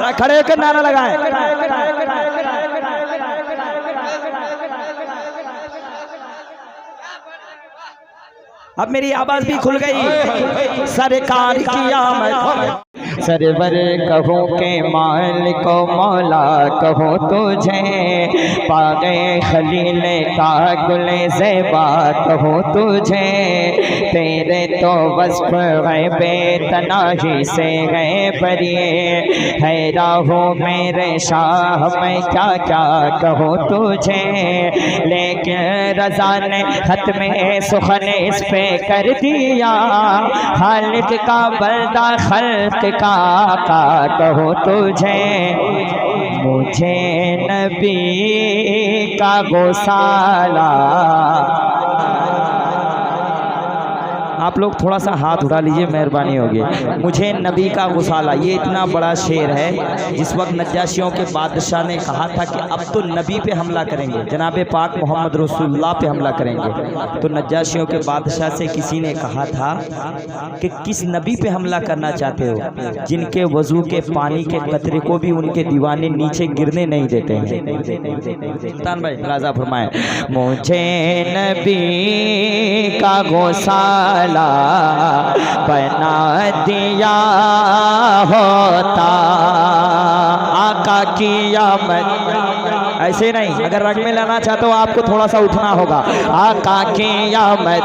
जरा खड़े होकर नारा लगाएं। अब मेरी आवाज भी खुल गई। सरकार की आमद, सरवर कहो के मालिको मौला कहो तुझे, पा गए खलील का गुले ज़ेबा कहो तुझे, तेरे तो वस्फ गए बेतनाही से गए बरिए, हैरान हो मेरे शाह मैं क्या क्या कहो तुझे, लेकिन रज़ा ने खत में सुखन इस पे कर दिया, खालिक का बंदा खल्क का आका कहो तुझे, मुझे नबी का गोसाला। आप लोग थोड़ा सा हाथ उठा लीजिए, मेहरबानी होगी। मुझे नबी का गुसाला, ये इतना बड़ा शेर है। जिस वक्त नज्जाशियों के बादशाह ने कहा था कि अब तो नबी पे हमला करेंगे, जनाब पाक मोहम्मद रसूलुल्लाह पे हमला करेंगे, तो नज्जाशियों के बादशाह से किसी ने कहा था कि किस नबी पे हमला करना चाहते हो, जिनके वजू के पानी के कतरे को भी उनके दीवाने नीचे गिरने नहीं देते हैं। सुल्तान भाई राजा फरमाए, मुझे नबी का गोसाला बना दिया होता, आका की आमद। ऐसे नहीं, अगर रग में लाना चाहते हो आपको थोड़ा सा उठना होगा। आका की आमद,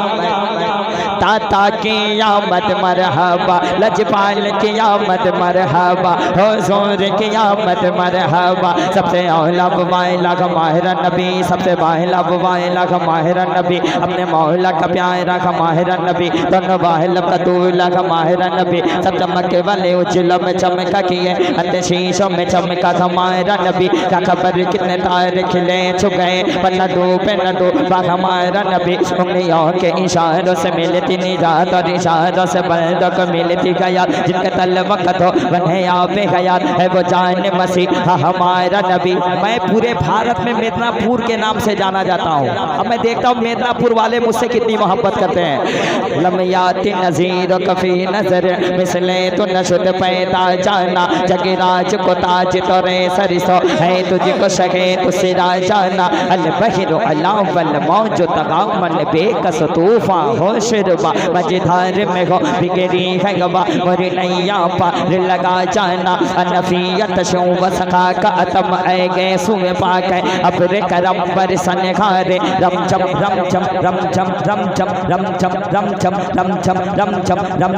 ताता की आमद मरहबा, लजपाल की आमद मरहबा, हुजूर की आमद मरहबा, सबसे औला वाइला का माहिर नबी, सबसे वाइला वाइला का माहिर नबी, अपने मौला का प्यारा का माहिर नबी, दोनों वाहिल का दूल्हा का माहिर नबी, सब चमके वाले उजलों में चमका किए, अंधे शीशों में चमका का माहिर नबी, क्या खबर कितने तारे खिले छुपे, पर न डूबे न डूबा का माहिर नबी, उंगलियों के इशारों से मिलती निजात और इशारों से बंदों को मिलती गया, जिनका तल वक्त हो वह यहाँ पे गया है वो जान मसीह हमारा नबी। मैं पूरे भारत में मिदनापुर के नाम से जाना जाता हूँ। अब मैं देखता हूँ मिदनापुर वाले मुझसे कितनी मोहब्बत करते हैं। लमयाती नज़ीर कफ़ी नजर मिसले तो नशुद पैदा जाना, जगराज को ताज तो रे सरिसो है तुझको शगे तो सिरा जाना, अल बहिरो अलावल मौजो तगामन बेकस तूफा हो शिरबा, मझधार में हो बिगड़ी है गवा मोरी नैया पार लगा जाना, अनफियत शो वसखा का अतम ऐ गए सुए पाक अब रे करम पर सनखारे, रम चम रम चम रम चम रम चम रम चम रम चम रम चम रम चम रम,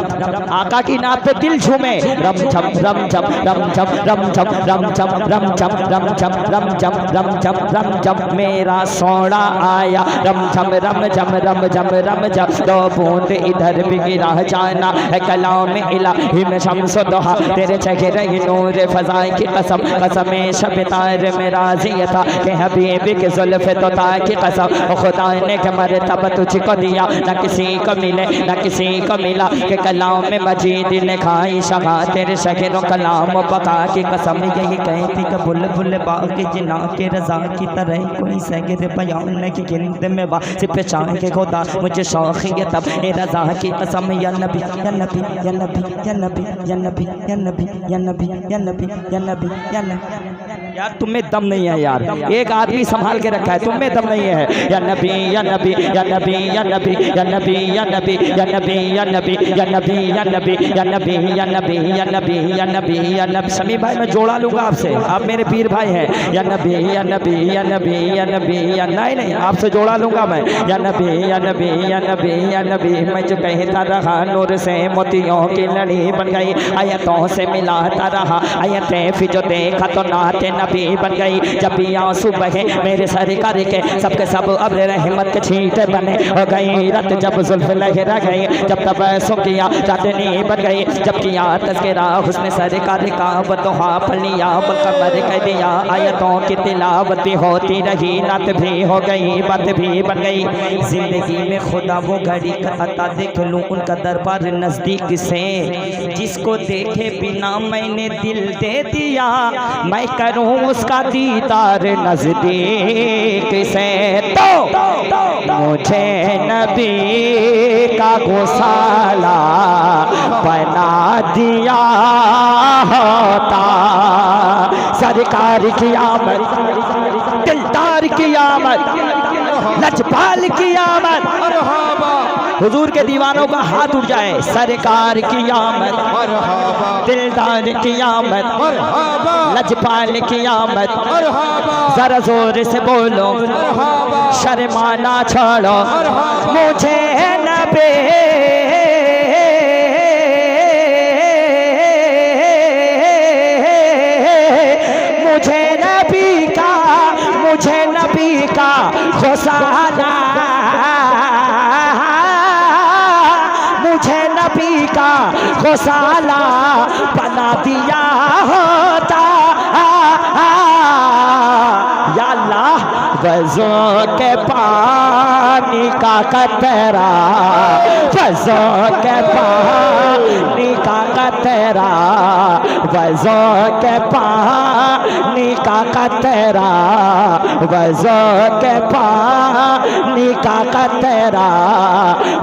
आका की नात पे दिल झूमे, रम चम रम चम रम चम रम चम रम चम रम चम रम चम रम चम रम चम रम चम, मेरा सोना आया रम चम रम चम रम चम रम चम, दो बूंद इधर भी गिरा जाना है कलाम इलाही में शम्स दोहा, तेरे चेहरे नूर फज़ाई की कसम, कसम शब तार में राज़ी था कि हबीब के ज़ुल्फ़ तो ता की कसम, खुदा ने के मरतबा तुझको दिया न किसी को मिले न किसी को मिला, कि कलाम में मजीद ने खाई शहा तेरे शहरों कलाम बका की कसम, यही कहती कि बुलबुल बाग जिना के रज़ा की तरह कोई सगर बयान की गिनत में वासिफ शाह के खुदा मुझे शौक़ ये तब ए रज़ा की कसम, या नबी या नबी या नबी या नबी या नबी या नबी या नबी या नबी या नबी या नबी। यार तुम में दम नहीं है यार, एक आदमी संभाल के रखा है, तुम में दम नहीं है। या नबी या नबी या नबी या नबी या नबी या नबी या नबी या नबी या नबी या नबी या नबी या नबी या नबी या नबी या नबी। समी भाई मैं जोड़ा लूंगा आपसे, आप मेरे पीर भाई हैं। या नबी या नबी या नबी या नबी या नहीं आपसे जोड़ा लूंगा मैं। या नबी या नबी या नबी या नबी, मैं जो कहता रहा नूर से मोतियों की लड़ी बन गई, आयतों से मिलाता रहा आयतें फिर जो देखा तो नाते नबी बन गई। जब भी आंसू बहे मेरे सरकार के सबके सब अब्र रहमत के छींटे बने हो गई, रत जब जुल्फ लहरा गई, जब तब किया चांदनी बन गई, जब किया तज़किरा हुस्न सरकार का बतहा पलिया कमर कह दिया, आयतों की तिलावत भी होती रही, नात भी हो गई बात भी बन गई। जिंदगी में खुदा वो घड़ी का अता देख लूँ उनका दरबार नजदीक से, जिसको देखे बिना मैंने दिल दे दिया, मैं करूँ उसका दीदार नजदीक से। तो मुझे नबी का गोसाला बना दिया होता, सरकार की आमद, दिलदार की आमद, लजपाल की आमद। हुजूर के दीवानों का हाथ उठ जाए। सरकार की आमद, दिलदार की आमद, लजपाल की आमद। जरा जोर से बोलो, शर्माना छोड़ो, मुझे नबी का खुशाला, मुझे नबी का खुशाला बना दिया होता। या अल्लाह वज़ों के पानी का कतरा, वज़ों के पानी का कतरा, वज़ों के पानी का कतरा, वज़ों के पानी का कतरा,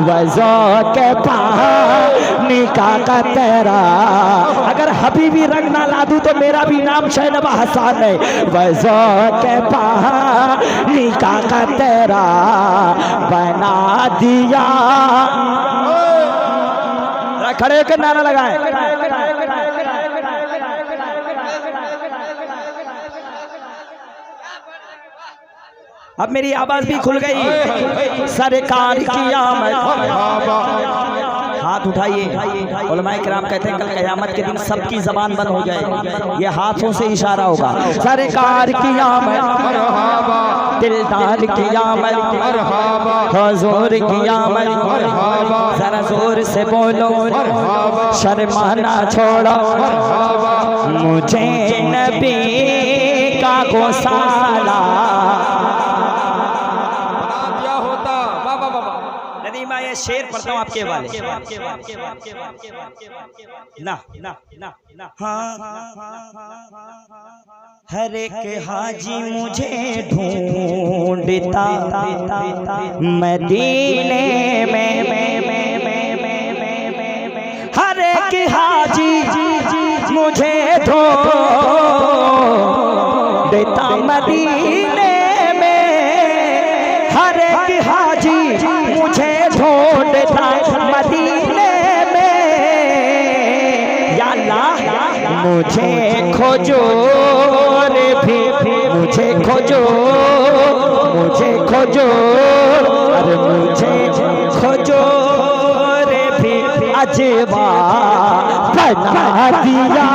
वज़ों के पानी का कतरा। अगर हबीबी रंग ना ला दूं तो मेरा भी नाम शहनवा हसन है। वज़ों के पानी का कतरा बना दिया। खड़े होकर नारा लगाए। अब मेरी आवाज भी खुल गई। सरकार की आमद। हाथ उठाइए। उलमाए किराम कहते हैं कल क़यामत के दिन सबकी ज़बान बंद हो जाए, ये हाथों से इशारा होगा। सरकार की आमद, दिलदार की आमद, हुजूर की आमद। जरा जोर से बोलो, शर्माना छोड़ो, मुझे नबी का गोसाला। मैं शेर पढ़ता हूँ आपके वाले। ना ना ना ना हर एक हाजी मुझे ढूंढता मदीने में, हर एक हाजी मुझे ढूंढता मदीने में, हर एक हाजी मुझे ढूंढता मदीने में। या अल्लाह मुझे खोजो रे भी, मुझे खोजो, मुझे खोजो, अरे मुझे खोजो रे भी, अजवा बना दिया।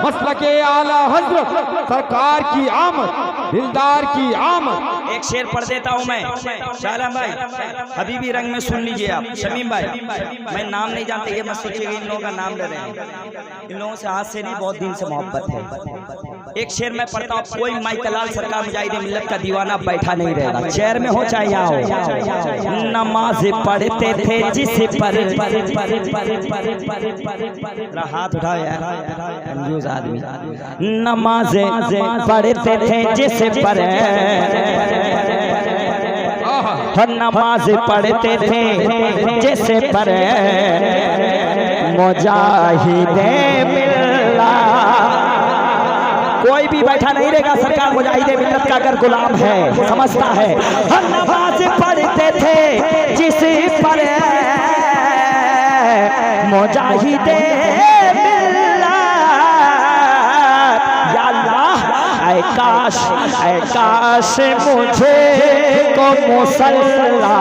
मसलके आला हज़रत सरकार की आमद, दिलदार की आमद। एक शेर पढ़ देता हूँ मैं। शालम भाई हबीबी रंग में सुन लीजिए आप। शमीम भाई मैं नाम नहीं जानते, ये मत सोचिएगा इन लोगों का नाम ले रहे हैं, इन लोगों से हाथ से नहीं, बहुत दिन से मोहब्बत है। एक शेर मैं पढ़ता हूँ। कोई माइकलाल सरकार मुजाहिद मिल्लत का दीवाना बैठा नहीं रहेगा, चेयर में हो चाहे यहाँ हो। नमाज पढ़ते थे जिस पर, हाथ उठाओ यार कंजूस आदमी। नमाज पढ़ते थे जिस पर, नमाज पढ़ते थे जिस पर, मुजाहिदे मिल्लत। कोई भी बैठा नहीं रहेगा, सरकार मुजाहिदे मिल्लत का अगर गुलाम है, समझता है। नमाज पढ़ते थे जिस पर, मुजाहिदे काश, काश मुझे को मुसल्ला,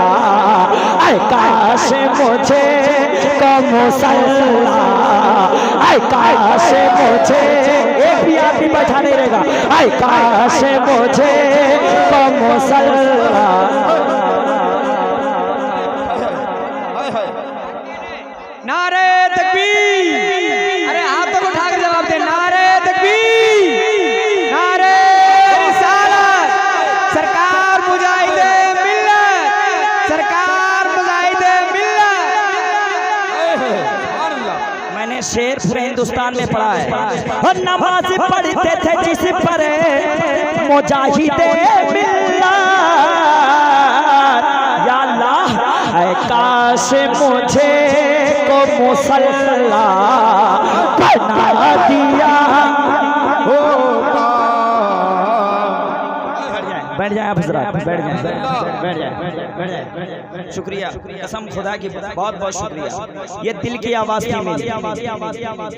काश मुझे को मुसल्ला, काश मुझे, एक भी आदमी बैठा नहीं रहेगा, काश मुझे को मुसल्ला। नारे तकबीर, अरे आप तो उठा कर जवाब दे। नारे तकबीर, शेर पूरे हिंदुस्तान में पढ़ा है। और नमाज पढ़ते थे जिस पर, मुजाहिदे मिल्लत। या अल्लाह काश मुझे को मुसल्ला बना दिया होता। बैठ जाए आप हज़रात, बैठ जाए। शुक्रिया, कसम खुदा की बहुत बहुत शुक्रिया। ये दिल की आवाज़ थी मेरी।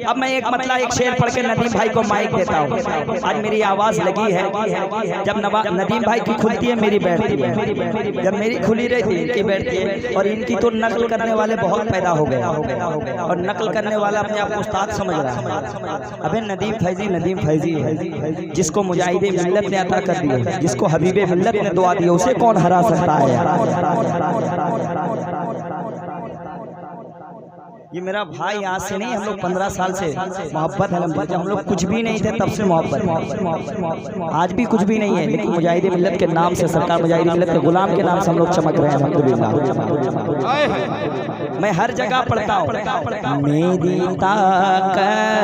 अब मैं एक मतलब एक शेर पढ़ के नदीम भाई को माइक देता हूँ। आज मेरी आवाज़ लगी है, जब नदीम भाई की खुलती है मेरी बैठती है, जब मेरी खुली रहती है इनकी बैठती है। और इनकी तो नकल करने वाले बहुत पैदा हो गए, और नकल करने वाला अपने आप को उस्ताद समझ रहा है। अबे नदीम फैजी है, जिसको मुजाहिदे मिल्लत ने अता कर दिया, जिसको हबीबे मिल्लत ने दुआ दी, उसे कौन हरा सकता है यार। ये मेरा भाई आज से नहीं, हम लोग 15 साल से मोहब्बत है। हम लोग कुछ भी नहीं थे तब से मोहब्बत, आज भी कुछ भी नहीं है, लेकिन मुजाहिदे मिल्लत के नाम से, सरकार मुजाहिदे मिल्लत के गुलाम के नाम से हम लोग चमक रहे हैं अल्हम्दुलिल्लाह। मैं हर जगह पढ़ता हूँ, मेरी ताकत